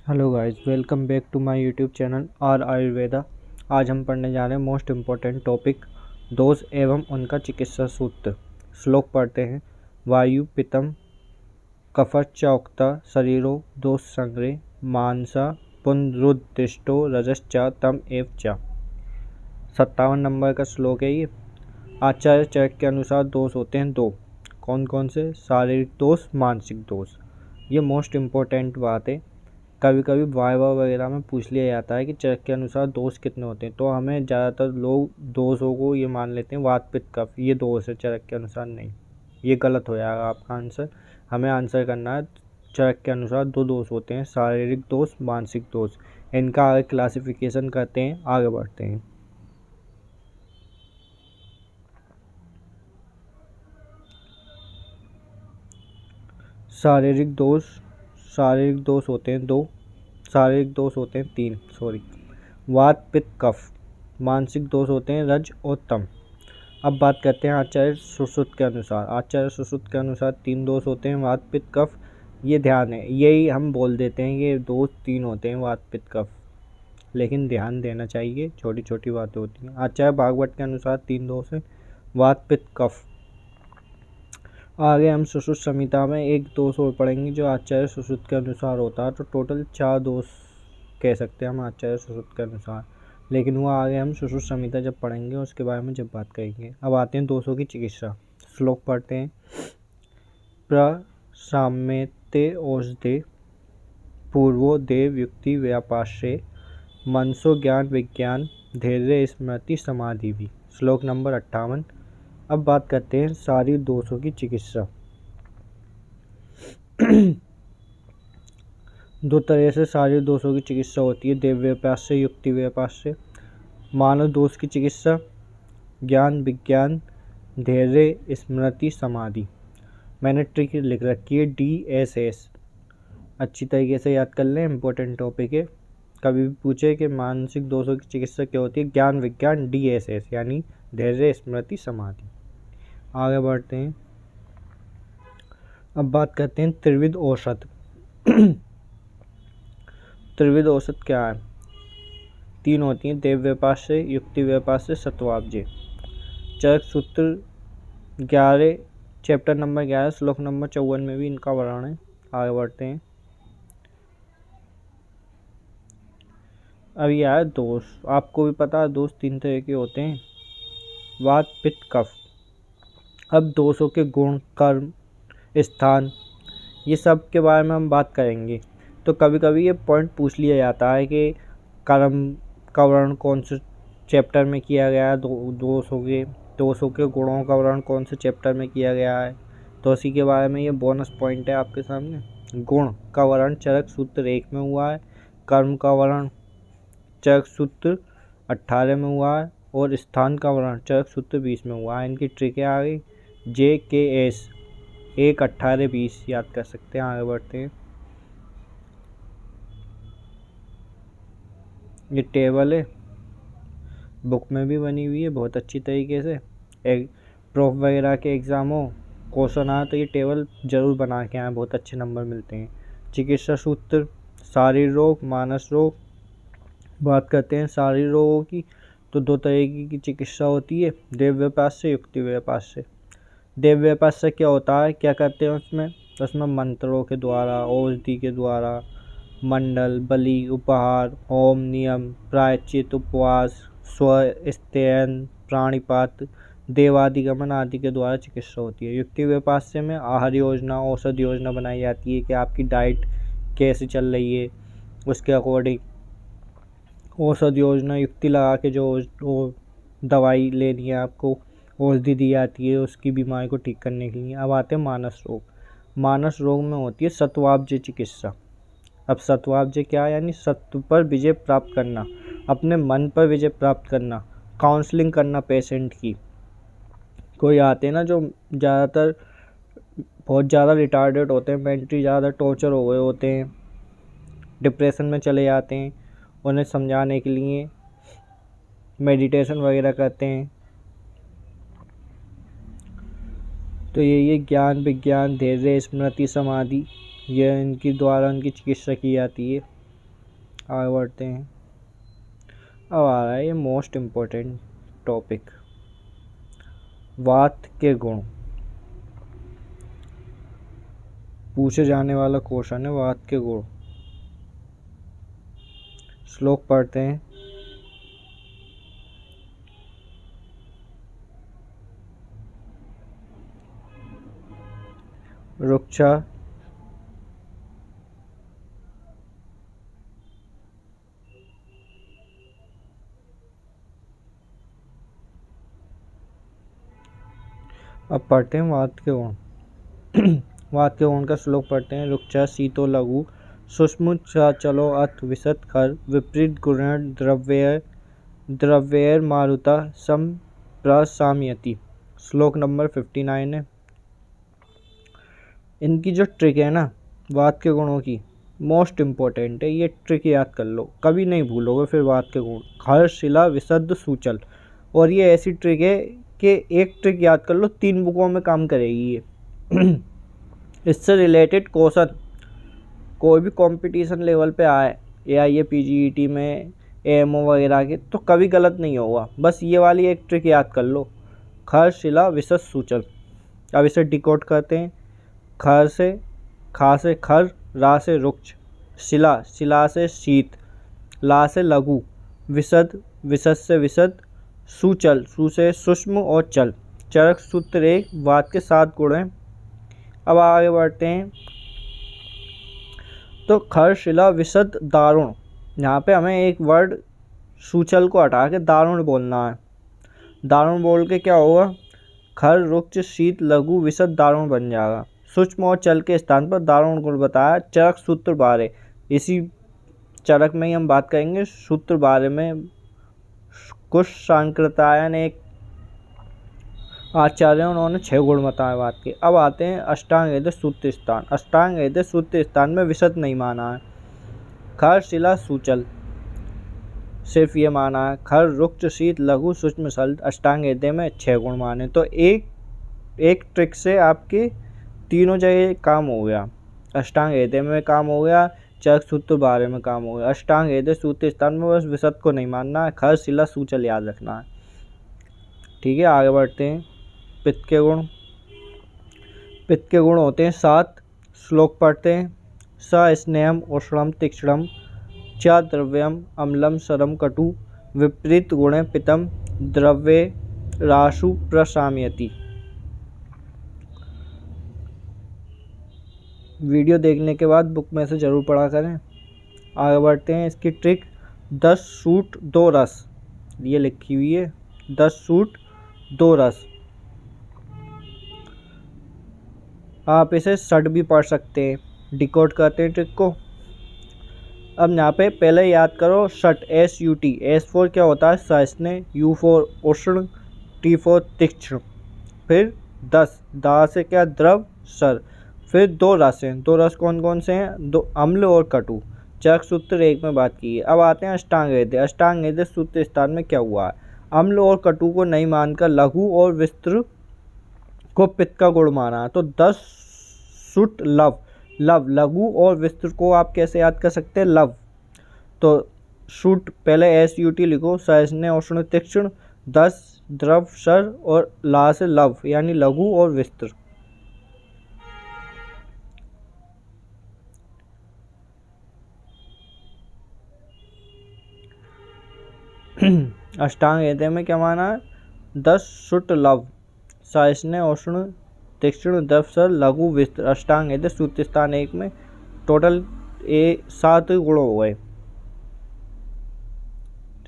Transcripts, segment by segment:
Hello guys, welcome back to my YouTube channel R Ayurveda. आज हम पढ़ने जा रहे हैं मोस्ट इम्पोर्टेंट टॉपिक दोष एवं उनका चिकित्सा सूत्र। श्लोक पढ़ते हैं। वायु पित्तम कफश्चौक्ता शरीरो दोष संग्रह मानसा पुनरुद्दिष्टो रजश्चा तम एव च। 57 नंबर का श्लोक है ये। आचार्य चरक के अनुसार दोष होते हैं दो। कौन कौन से? शारीरिक दोष, मानसिक दोष। ये मोस्ट इम्पोर्टेंट बात है। कभी कभी वाइवा वगैरह में पूछ लिया जाता है कि चरक के अनुसार दोष कितने होते हैं, तो हमें ज़्यादातर लोग दोषों को ये मान लेते हैं वात पित्त कफ, ये दोष है, चरक के अनुसार नहीं। ये गलत हो जाएगा आपका आंसर। हमें आंसर करना है चरक के अनुसार दो दोष होते हैं, शारीरिक दोष, मानसिक दोष। इनका आगे क्लासिफिकेशन करते हैं, आगे बढ़ते हैं। शारीरिक दोष होते हैं दो, शारीरिक दोष होते हैं तीन, वात पित्त कफ। मानसिक दोष होते हैं रज और तम। अब बात करते हैं आचार्य सुश्रुत के अनुसार। आचार्य सुश्रुत के अनुसार तीन दोष होते हैं, वात पित्त कफ। ये ध्यान है, यही हम बोल देते हैं कि दोष तीन होते हैं, वात पित्त कफ, लेकिन ध्यान देना चाहिए, छोटी छोटी बातें होती हैं। आचार्य भागवत के अनुसार तीन दोष हैं, वात पित्त कफ। आगे हम सुश्रुत संहिता में एक दोष और पढ़ेंगे जो आचार्य सुश्रुत के अनुसार होता है, तो टोटल 4 दोष कह सकते हैं हम आचार्य सुश्रुत के अनुसार, लेकिन वो आगे हम सुश्रुत संहिता जब पढ़ेंगे उसके बारे में जब बात करेंगे। अब आते हैं दोषों की चिकित्सा। श्लोक पढ़ते हैं। प्रसाम्यते औषधे पूर्वो देव युक्ति व्यापाश्रे मनसो ज्ञान विज्ञान धैर्य स्मृति समाधि भी। श्लोक नंबर 58। अब बात करते हैं शारीरिक दोषों की चिकित्सा। दो तरह से शारीरिक दोषों की चिकित्सा होती है, देव व्यापार से, युक्ति व्यापार से। मानव दोष की चिकित्सा ज्ञान विज्ञान धैर्य स्मृति समाधि। मैंने ट्रिक लिख रखी है DSS, अच्छी तरीके से याद कर लें, इंपॉर्टेंट टॉपिक है। कभी भी पूछे कि मानसिक दोषों की चिकित्सा क्या होती है, ज्ञान विज्ञान DSS यानी धैर्य स्मृति समाधि। आगे बढ़ते हैं। अब बात करते हैं त्रिविध औषध। त्रिविध औषध क्या है? तीन होती हैं, देव व्यापार से, युक्ति व्यापार से, सत्वाब्जे। चरक सूत्र 11, चैप्टर नंबर 11, श्लोक नंबर 54 में भी इनका वर्णन है। आगे बढ़ते हैं। अब यह है दोष। आपको भी पता है दोष तीन तरह के होते हैं, वात पित्त कफ। अब दोषों के गुण, कर्म, स्थान, ये सब के बारे में हम बात करेंगे। तो कभी कभी ये पॉइंट पूछ लिया जाता है कि कर्म का वर्णन कौन से चैप्टर में किया गया है, दोषों के गुणों का वर्णन कौन से चैप्टर में किया गया है, तो इसी के बारे में ये बोनस पॉइंट है आपके सामने। गुण का वर्णन चरक सूत्र 1 में हुआ है, कर्म का वर्णन चरक सूत्र 18 में हुआ है, और स्थान का वर्णन चरक सूत्र 20 में हुआ है। इनकी ट्रिकें आ गई, JKS 1, 18, 20 याद कर सकते हैं। आगे बढ़ते हैं। ये टेबल है, बुक में भी बनी हुई है बहुत अच्छी तरीके से। एक प्रोफ वगैरह के एग्ज़ाम हो, क्वेश्चन आए तो ये टेबल ज़रूर बना के आए, बहुत अच्छे नंबर मिलते हैं। चिकित्सा सूत्र शारीरिक रोग, मानस रोग। बात करते हैं शारीरिक रोगों की, तो दो तरह की चिकित्सा होती है, देव व्यापार से, युक्ति व्यापार से। देव व्यापार से क्या होता है, क्या करते हैं उसमें मंत्रों के द्वारा, औषधि के द्वारा, मंडल, बलि, उपहार, होम, नियम, प्रायश्चित, उपवास, स्त्यन, प्राणिपात, देवादिगमन आदि के द्वारा चिकित्सा होती है। युक्ति व्यापार से में आहार योजना, औषध योजना बनाई जाती है कि आपकी डाइट कैसे चल रही है, उसके अकॉर्डिंग औषध योजना, युक्ति लगा के जो दवाई लेनी है आपको, औषधि दी जाती है उसकी बीमारी को ठीक करने के लिए। अब आते हैं मानस रोग। मानस रोग में होती है सत्वाब्ज चिकित्सा। अब सत्वाब्ज क्या है, यानी सत्व पर विजय प्राप्त करना, अपने मन पर विजय प्राप्त करना, काउंसलिंग करना पेशेंट की। कोई आते हैं ना जो ज़्यादातर बहुत ज़्यादा रिटार्डेड होते हैं, मेंटली ज़्यादा टॉर्चर हो गए होते हैं, डिप्रेशन में चले जाते हैं, उन्हें समझाने के लिए मेडिटेशन वगैरह करते हैं। तो ये ज्ञान विज्ञान धैर्य स्मृति समाधि, ये इनकी द्वारा उनकी चिकित्सा की जाती है। आगे बढ़ते हैं। अब आ रहा है ये मोस्ट इम्पोर्टेंट टॉपिक, वात के गुण। पूछे जाने वाला क्वेश्चन है वात के गुण। श्लोक पढ़ते हैं। रुक्षा अब पढ़ते हैं वात के गुण। वात के गुण का श्लोक पढ़ते हैं। रुक्षा शीतो लघु सूक्ष्म चलो अथ विशत खर विपरीत गुण द्रव्यैर मारुता संप्रसाम्यति। श्लोक नंबर 59 है। इनकी जो ट्रिक है ना वात के गुणों की, मोस्ट इम्पोर्टेंट है। ये ट्रिक याद कर लो, कभी नहीं भूलोगे फिर वात के गुण। खर शिला विशुद्ध सूचल। और ये ऐसी ट्रिक है कि एक ट्रिक याद कर लो 3 बुकों में काम करेगी ये। इससे रिलेटेड क्वेश्चन कोई भी कंपटीशन लेवल पे आए या ये पीजीईटी में एएमओ वगैरह के, तो कभी गलत नहीं होगा। बस ये वाली एक ट्रिक याद कर लो, खर शिला विशुद्ध सूचल। अब इसे डिकोड करते हैं। खर से खा से खर, रा से रुक्ष, शिला शिला से शीत, ला से लघु, विशद विशद से विशद, सुचल सु से सूक्ष्म और चल। चरक सूत्र एक, वात के 7 गुण हैं। अब आगे बढ़ते हैं। तो खर शिला विशद दारुण, यहाँ पे हमें एक वर्ड सूचल को हटा के दारुण बोलना है। दारुण बोल के क्या होगा, खर रुक्ष शीत लघु विशद दारुण बन जाएगा। सूक्ष्म और चल के स्थान पर दारुण गुण बताया। चरक सूत्र 12, इसी चरक में ही हम बात करेंगे। सूत्र 12 में कुछ सांकृतायन एक आचार्य उन्होंने 6 गुण बताए बात के। अब आते हैं अष्टांग हृदय सूत्र स्थान। अष्टांग हृदय सूत्र स्थान में विशद नहीं माना है। खर शिला सूचल सिर्फ ये माना है। खर रुक्ष शीत लघु सूक्ष्म सल, अष्टांग हृदय में 6 गुण माने। तो एक ट्रिक से आपके तीनों जगह काम हो गया। अष्टांग हृदय में काम हो गया, चरक सूत्र 12 में काम हो गया। अष्टांग हृदय सूत्र स्थान में बस विशद को नहीं मानना है, खर शिला सूचल याद रखना है। ठीक है, आगे बढ़ते हैं। पित्त के गुण। पित्त के गुण होते हैं 7। श्लोक पढ़ते हैं। स स्नेहम उष्णम तीक्ष्णम च द्रव्यम अम्लम सरम कटु विपरीत गुणे पितम द्रव्ये राशु प्रशाम्यति। वीडियो देखने के बाद बुक में से ज़रूर पढ़ा करें। आगे बढ़ते हैं। इसकी ट्रिक 10 सूट 2 रस, ये लिखी हुई है 10 सूट 2 रस। आप इसे शट भी पढ़ सकते हैं। डिकोड करते हैं ट्रिक को। अब यहाँ पे पहले याद करो शट, SUT। S फॉर क्या होता है, सस्नेह। U फॉर उष्ण, T फॉर तीक्ष्ण। फिर 10, दा से क्या, द्रव सर। फिर 2 रस हैं। 2 रस कौन कौन से हैं, 2 अम्ल और कटु। चरक सूत्र 1 में बात की है। अब आते हैं अष्टांग हृदय। अष्टांग हृदय सूत्र स्थान में क्या हुआ है, अम्ल और कटु को नहीं मानकर लघु और विस्त्र को पित्त का गुण माना। तो 10 सुट लव, लव लघु और विस्त्र को आप कैसे याद कर सकते हैं, लव। तो शुट पहले SUT लिखो, सस्नेह उष्ण तीक्ष्ण, 10 द्रव सर और ला से लव यानी लघु और विस्त्र। अष्टांग हृदय में क्या माना है, 10 सुट लव, सस्नेह उष्ण तीक्ष्ण, द्रव सर लघु विस्त्र। अष्टांग हृदय सूत्र स्थान 1 में टोटल 7 गुण हो गए।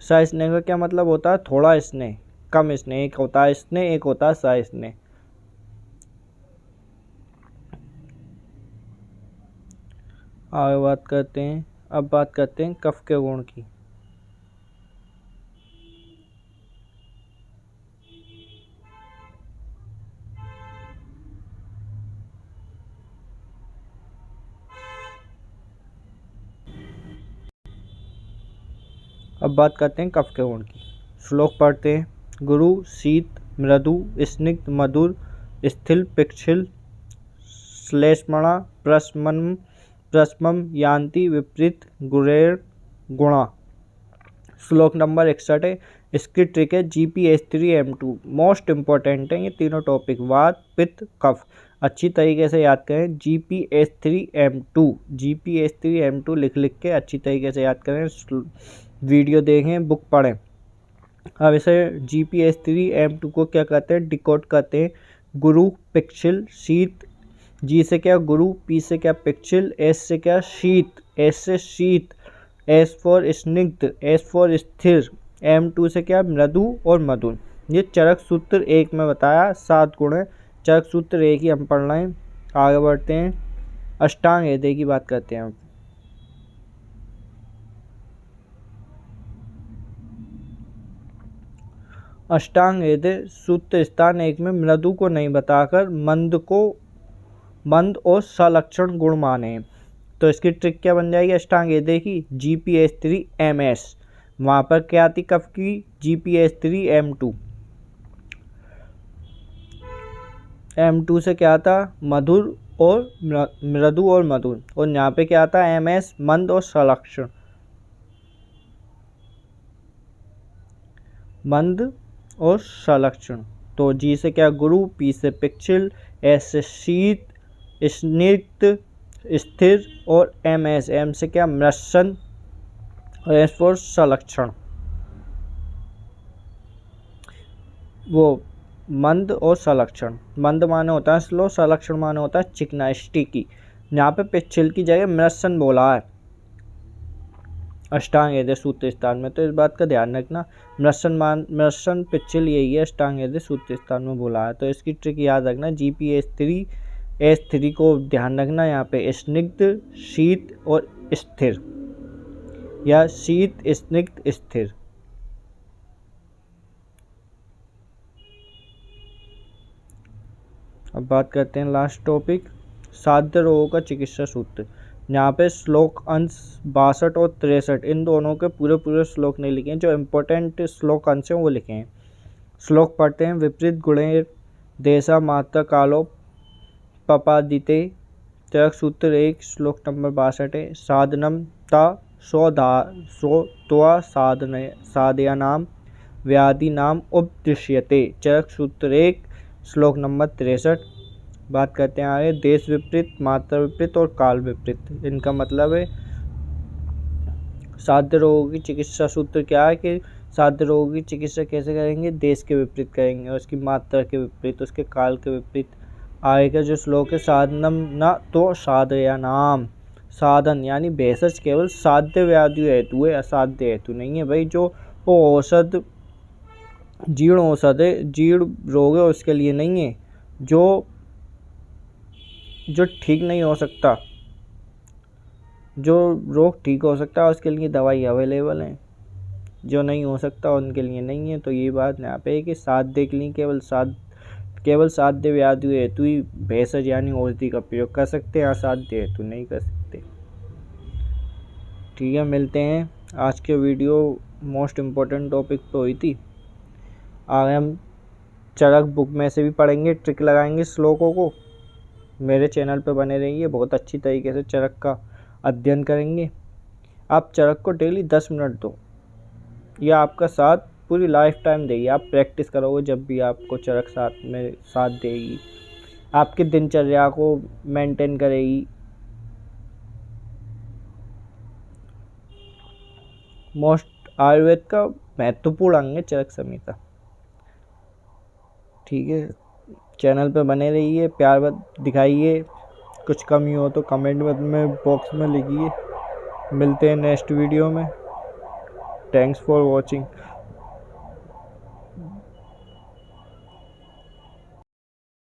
सस्नेह का क्या मतलब होता है, थोड़ा स्नेह, कम स्नेह। एक होता है स्नेह, एक होता है सस्नेह। आगे बात करते हैं। अब बात करते हैं कफ के गुण की। अब बात करते हैं कफ के गुण की। श्लोक पढ़ते हैं। गुरु शीत मृदु स्निग्ध मधुर स्थिल पिक्षिल श्लेष्मणा प्रस्मम यान्ति विपरीत गुरेर गुणा। श्लोक नंबर 61 है, इसकी ट्रिक है GPH3M2। मोस्ट इम्पोर्टेंट है ये तीनों टॉपिक, वात पित्त कफ। अच्छी तरीके से याद करें, GPH3M2, GPH3M2 लिख के अच्छी तरीके से याद करें, वीडियो देखें, बुक पढ़ें। अब इसे GPH3M2 को क्या कहते हैं, डिकोड करते हैं, गुरु पिक्षिल शीत। जी से क्या गुरु, पी से क्या पिक्षिल, एस से क्या शीत, एस से शीत, एस फॉर स्निग्ध, एस फॉर स्थिर, M2 से क्या मृदु और मधुर। ये चरक सूत्र 1 में बताया, 7 गुण है। चरक सूत्र 1 ही हम पढ़ रहे हैं। आगे बढ़ते हैं, अष्टांग हृदय की बात करते हैं हम। अष्टांग हृदय सूत्र स्थान 1 में मृदु को नहीं बताकर मंद और सलक्षण गुण माने। तो इसकी ट्रिक क्या बन जाएगी अष्टांग हृदय की, GPH3MS। वहाँ पर क्या आती कफ की, GPH3M2। M2 से क्या आता मधुर और मृदु और मधुर, और यहाँ पे क्या आता MS मंद और सलक्षण, मंद और सलक्षण। तो जी से क्या गुरु, पी से पिक्षिल, एस से शीत स्निग्ध स्थिर, और M से क्या मृशन, और एस फॉर सलक्षण, वो मंद और सलक्षण। मंद माने होता है स्लो, सलक्षण माने होता है चिकना स्टिकी। यहाँ पे पिक्षिल की जगह मृशन बोला है अष्टांग हृदय सूत्र स्थान में, तो इस बात का ध्यान रखना। मृशन पिक्षिल यही है, अष्टांग हृदय सूत्र स्थान में बोला है। तो इसकी ट्रिक याद रखना, GPH3 को ध्यान रखना, यहाँ पे स्निग्ध शीत और स्थिर, या शीत स्निग्ध स्थिर। अब बात करते हैं लास्ट टॉपिक, साध्य रोगों का चिकित्सा सूत्र। यहाँ पे श्लोक अंश 62 और 63, इन दोनों के पूरे श्लोक नहीं लिखे हैं, जो इम्पोर्टेंट श्लोक अंश हैं वो लिखे हैं। श्लोक पढ़ते हैं, विपरीत गुणे देशा मात्र कालो पपादिते। चरक सूत्र 1 श्लोक नंबर 62 है, साधनम ता सो साधयानाम व्याधि नाम उपदृश्यते। चरक सूत्र 1 श्लोक नंबर 63। बात करते हैं आगे, देश विपरीत, मात्रा विपरीत और काल विपरीत। इनका मतलब है साध्य रोगों की चिकित्सा सूत्र क्या है कि साध्य रोगों की चिकित्सा कैसे करेंगे, देश के विपरीत करेंगे, और उसकी मात्रा के विपरीत, उसके काल के विपरीत। आगे का जो श्लोक है, साधनम न तो साधयानाम, साधन यानी भेषज केवल साध्य व्याधि हेतु है, असाध्य हेतु नहीं है भाई। जो औषध जीर्ण औषध है, जीर्ण रोग है, उसके लिए नहीं है। जो ठीक नहीं हो सकता, जो रोग ठीक हो सकता है उसके लिए दवाई अवेलेबल है, जो नहीं हो सकता उनके लिए नहीं है। तो ये बात यहाँ पे है कि साध्य के लिए केवल साध्य व्याधि हेतु ही भेषज यानी औषधि का प्रयोग कर सकते हैं, असाध्य हेतु नहीं कर सकते। ठीक है, मिलते हैं। आज के वीडियो मोस्ट इम्पोर्टेंट टॉपिक पे हुई थी। आगे हम चरक बुक में से भी पढ़ेंगे, ट्रिक लगाएंगे श्लोकों को। मेरे चैनल पे बने रहिए, बहुत अच्छी तरीके से चरक का अध्ययन करेंगे। आप चरक को डेली 10 मिनट दो, यह आपका साथ पूरी लाइफ टाइम देगी। आप प्रैक्टिस करोगे जब भी आपको चरक साथ देगी, आपकी दिनचर्या को मेंटेन करेगी। आयुर्वेद का महत्वपूर्ण अंग है चरक संहिता। ठीक है, चैनल पे बने रहिए, प्यार दिखाइए। कुछ कमी हो तो कमेंट में बॉक्स में लिखिए। मिलते हैं नेक्स्ट वीडियो में। Thanks for watching.